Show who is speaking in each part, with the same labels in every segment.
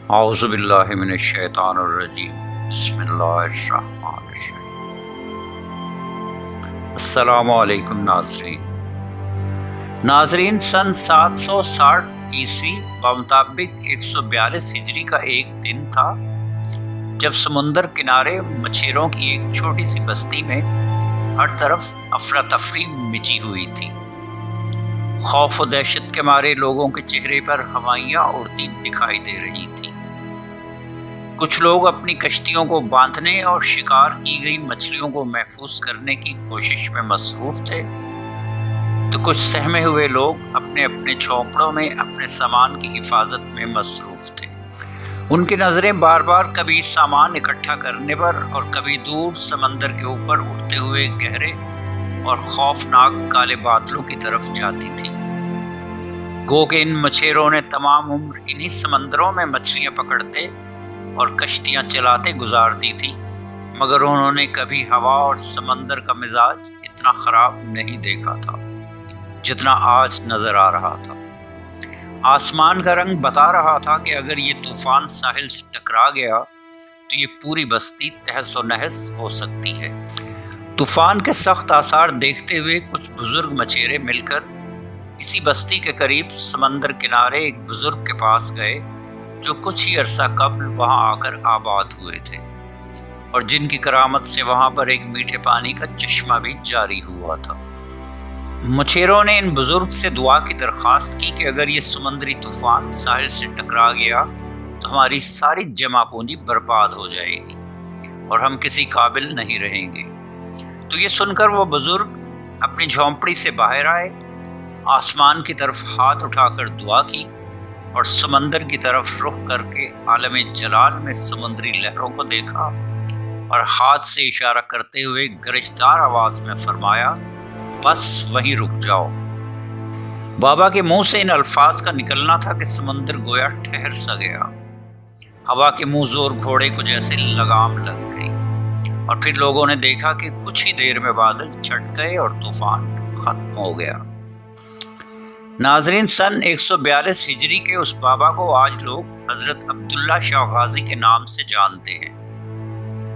Speaker 1: اعوذ باللہ من الشیطان الرجیم بسم اللہ الرحمن الرحیم۔ السلام علیکم ناظرین، سن 760 عیسوی بمطابق 142 ہجری کا ایک دن تھا جب سمندر کنارے مچھیروں کی ایک چھوٹی سی بستی میں ہر طرف افراتفری مچی ہوئی تھی۔ خوف و دہشت کے مارے لوگوں کے چہرے پر ہوائیاں اڑتی دکھائی دے رہی تھی۔ کچھ لوگ اپنی کشتیوں کو باندھنے اور شکار کی گئی مچھلیوں کو محفوظ کرنے کی کوشش میں مصروف تھے، تو کچھ سہمے ہوئے لوگ اپنے اپنے جھونپڑوں میں اپنے سامان کی حفاظت میں مصروف تھے۔ ان کی نظریں بار بار کبھی سامان اکٹھا کرنے پر اور کبھی دور سمندر کے اوپر اٹھتے ہوئے گہرے اور خوفناک کالے بادلوں کی طرف جاتی تھی۔ گو کہ ان مچھیروں نے تمام عمر انہی سمندروں میں مچھلیاں پکڑتے اور کشتیاں چلاتے گزار دی تھی، مگر انہوں نے کبھی ہوا اور سمندر کا مزاج اتنا خراب نہیں دیکھا تھا جتنا آج نظر آ رہا تھا۔ آسمان کا رنگ بتا رہا تھا کہ اگر یہ طوفان ساحل سے ٹکرا گیا تو یہ پوری بستی تہس و نہس ہو سکتی ہے۔ طوفان کے سخت آثار دیکھتے ہوئے کچھ بزرگ مچھیرے مل کر اسی بستی کے قریب سمندر کنارے ایک بزرگ کے پاس گئے جو کچھ ہی عرصہ قبل وہاں آ کر آباد ہوئے تھے اور جن کی کرامت سے وہاں پر ایک میٹھے پانی کا چشمہ بھی جاری ہوا تھا۔ مچھیروں نے ان بزرگ سے دعا کی درخواست کی کہ اگر یہ سمندری طوفان ساحل سے ٹکرا گیا تو ہماری ساری جمع پونجی برباد ہو جائے گی اور ہم کسی قابل نہیں رہیں گے۔ تو یہ سن کر وہ بزرگ اپنی جھونپڑی سے باہر آئے، آسمان کی طرف ہاتھ اٹھا کر دعا کی اور سمندر کی طرف رخ کر کے عالم جلال میں سمندری لہروں کو دیکھا اور ہاتھ سے اشارہ کرتے ہوئے گرجدار آواز میں فرمایا، بس وہیں رک جاؤ۔ بابا کے منہ سے ان الفاظ کا نکلنا تھا کہ سمندر گویا ٹھہر سا گیا۔ ہوا کے منہ زور گھوڑے کو جیسے لگام لگ گئی اور پھر لوگوں نے دیکھا کہ کچھ ہی دیر میں بادل چھٹ گئے اور طوفان ختم ہو گیا۔ ناظرین، سن 142 ہجری کے اس بابا کو آج لوگ حضرت عبداللہ شاہ غازی کے نام سے جانتے ہیں،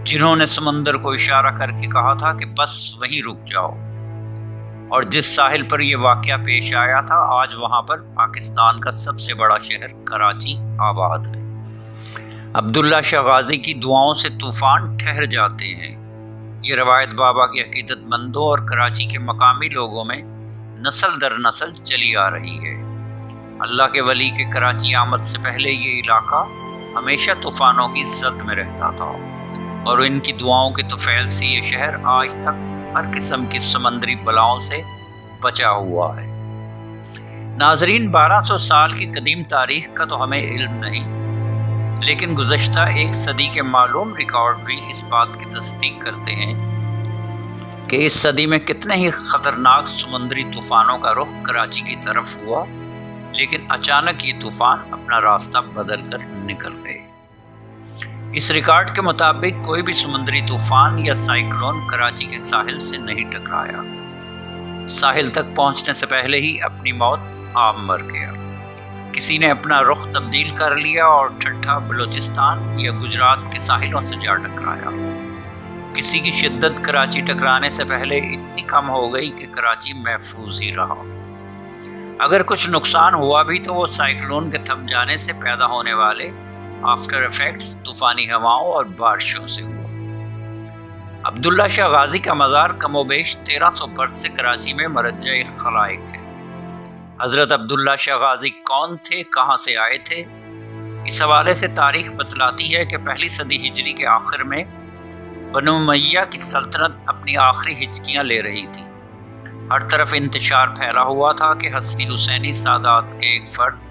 Speaker 1: جنہوں نے سمندر کو اشارہ کر کے کہا تھا کہ بس وہیں رک جاؤ، اور جس ساحل پر یہ واقعہ پیش آیا تھا آج وہاں پر پاکستان کا سب سے بڑا شہر کراچی آباد ہے۔ عبداللہ شاہ غازی کی دعاؤں سے طوفان ٹھہر جاتے ہیں۔ یہ روایت بابا کے عقیدت مندوں اور کراچی کے مقامی لوگوں میں نسل در نسل چلی آ رہی ہے۔ اللہ کے ولی کے کراچی آمد سے پہلے یہ علاقہ ہمیشہ طوفانوں کی زد میں رہتا تھا اور ان کی دعاؤں کے طفیل سے یہ شہر آج تک ہر قسم کی سمندری بلاؤں سے بچا ہوا ہے۔ ناظرین، 1200 سال کی قدیم تاریخ کا تو ہمیں علم نہیں، لیکن گزشتہ ایک صدی کے معلوم ریکارڈ بھی اس بات کی تصدیق کرتے ہیں کہ اس صدی میں کتنے ہی خطرناک سمندری طوفانوں کا رخ کراچی کی طرف ہوا، لیکن اچانک یہ طوفان اپنا راستہ بدل کر نکل گئے۔ اس ریکارڈ کے مطابق کوئی بھی سمندری طوفان یا سائیکلون کراچی کے ساحل سے نہیں ٹکرایا۔ ساحل تک پہنچنے سے پہلے ہی اپنی موت آپ مر گیا۔ کسی نے اپنا رخ تبدیل کر لیا اور ٹھٹھا بلوچستان یا گجرات کے ساحلوں سے جا ٹکرایا۔ کسی کی شدت کراچی ٹکرانے سے پہلے اتنی کم ہو گئی کہ کراچی محفوظ ہی رہا۔ اگر کچھ نقصان ہوا بھی تو وہ سائیکلون کے تھم جانے سے پیدا ہونے والے آفٹر ایفیکٹس، طوفانی ہواؤں اور بارشوں سے ہوا۔ عبداللہ شاہ غازی کا مزار کم و بیش 1300 برس سے کراچی میں مرجع خلائق ہے۔ حضرت عبداللہ شاہ غازی کون تھے، کہاں سے آئے تھے؟ اس حوالے سے تاریخ بتلاتی ہے کہ پہلی صدی ہجری کے آخر میں بنو امیہ کی سلطنت اپنی آخری ہچکیاں لے رہی تھی۔ ہر طرف انتشار پھیلا ہوا تھا کہ حسنی حسینی سادات کے ایک فرد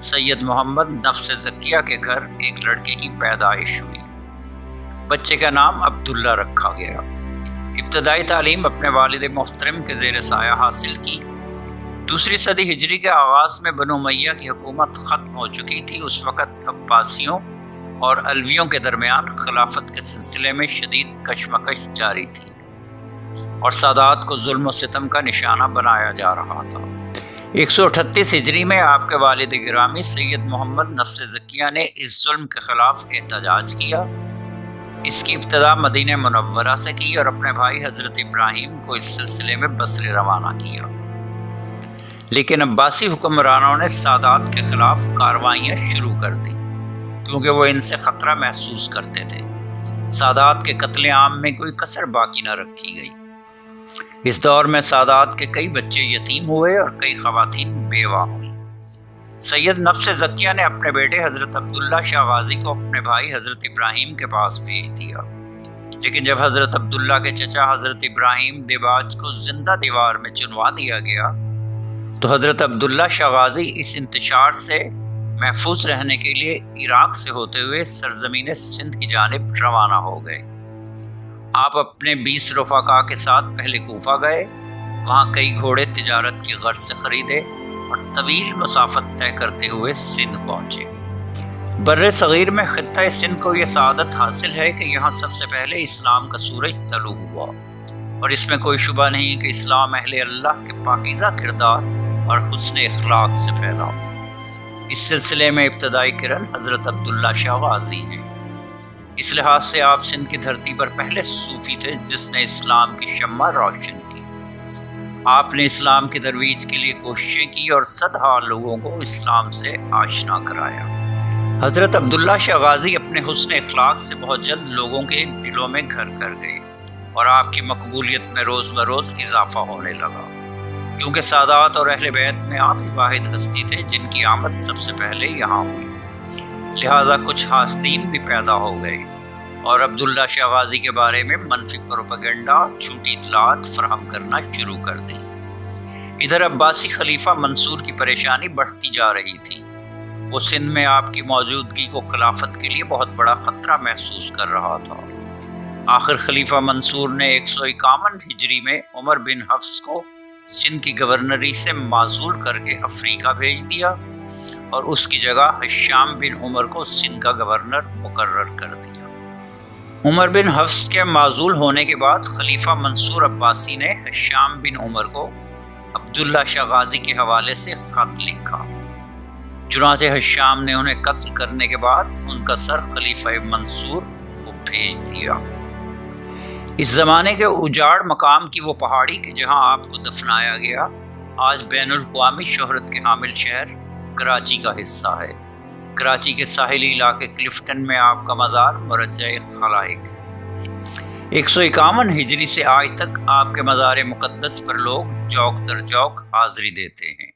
Speaker 1: سید محمد نفس زکیہ کے گھر ایک لڑکے کی پیدائش ہوئی۔ بچے کا نام عبداللہ رکھا گیا۔ ابتدائی تعلیم اپنے والد محترم کے زیر سایہ حاصل کی۔ دوسری صدی ہجری کے آغاز میں بنو امیہ کی حکومت ختم ہو چکی تھی۔ اس وقت عباسیوں اور علویوں کے درمیان خلافت کے سلسلے میں شدید کشمکش جاری تھی اور سادات کو ظلم و ستم کا نشانہ بنایا جا رہا تھا۔ 138 ہجری میں آپ کے والد گرامی سید محمد نفس زکیہ نے اس ظلم کے خلاف احتجاج کیا۔ اس کی ابتدا مدینہ منورہ سے کی اور اپنے بھائی حضرت ابراہیم کو اس سلسلے میں بصرے روانہ کیا، لیکن عباسی حکمرانوں نے سادات کے خلاف کارروائیاں شروع کر دی کیونکہ وہ ان سے خطرہ محسوس کرتے تھے۔ سادات کے قتل عام میں کوئی کسر باقی نہ رکھی گئی۔ اس دور میں سادات کے کئی بچے یتیم ہوئے اور کئی خواتین بیوہ ہوئیں۔ سید نفس زکیہ نے اپنے بیٹے حضرت عبداللہ شاہ غازی کو اپنے بھائی حضرت ابراہیم کے پاس بھیج دیا، لیکن جب حضرت عبداللہ کے چچا حضرت ابراہیم دیباج کو زندہ دیوار میں چنوا دیا گیا تو حضرت عبداللہ شاہ غازی اس انتشار سے محفوظ رہنے کے لیے عراق سے ہوتے ہوئے سرزمین سندھ کی جانب روانہ ہو گئے۔ آپ اپنے 20 رفقا کے ساتھ پہلے کوفہ گئے، وہاں کئی گھوڑے تجارت کی غرض سے خریدے اور طویل مسافت طے کرتے ہوئے سندھ پہنچے۔ بر صغیر میں خطہ سندھ کو یہ سعادت حاصل ہے کہ یہاں سب سے پہلے اسلام کا سورج طلوع ہوا، اور اس میں کوئی شبہ نہیں کہ اسلام اہل اللہ کے پاکیزہ کردار اور حسن اخلاق سے پھیلا۔ اس سلسلے میں ابتدائی کرن حضرت عبداللہ شاہ غازی ہیں۔ اس لحاظ سے آپ سندھ کی دھرتی پر پہلے صوفی تھے جس نے اسلام کی شمع روشن کی۔ آپ نے اسلام کی ترویج کے لیے کوششیں کی اور صدہا لوگوں کو اسلام سے آشنا کرایا۔ حضرت عبداللہ شاہ غازی اپنے حسن اخلاق سے بہت جلد لوگوں کے دلوں میں گھر کر گئے اور آپ کی مقبولیت میں روز بروز اضافہ ہونے لگا، کیونکہ سادات اور اہل بیت میں آپ ہی واحد ہستی تھے جن کی آمد سب سے پہلے یہاں ہوئی، لہٰذا کچھ حاسدین بھی پیدا ہو گئے اور عبداللہ شاہ غازی کے بارے میں منفی پروپیگنڈا، جھوٹی اطلاعات فراہم کرنا شروع کر دی۔ ادھر عباسی خلیفہ منصور کی پریشانی بڑھتی جا رہی تھی۔ وہ سندھ میں آپ کی موجودگی کو خلافت کے لیے بہت بڑا خطرہ محسوس کر رہا تھا۔ آخر خلیفہ منصور نے 151 ہجری میں عمر بن حفص کو سندھ کی گورنری سے معزول کر کے افریقہ بھیج دیا اور اس کی جگہ ہشام بن عمر کو سندھ کا گورنر مقرر کر دیا۔ عمر بن حفص کے معزول ہونے کے بعد خلیفہ منصور عباسی نے ہشام بن عمر کو عبداللہ شاہ غازی کے حوالے سے خط لکھا۔ چنانچہ ہشام نے انہیں قتل کرنے کے بعد ان کا سر خلیفہ منصور کو بھیج دیا۔ اس زمانے کے اجاڑ مقام کی وہ پہاڑی کہ جہاں آپ کو دفنایا گیا آج بین الاقوامی شہرت کے حامل شہر کراچی کا حصہ ہے۔ کراچی کے ساحلی علاقے کلفٹن میں آپ کا مزار مرجع خلائق ہے۔ 151 ہجری سے آج تک آپ کے مزار مقدس پر لوگ جوق در جوق حاضری دیتے ہیں۔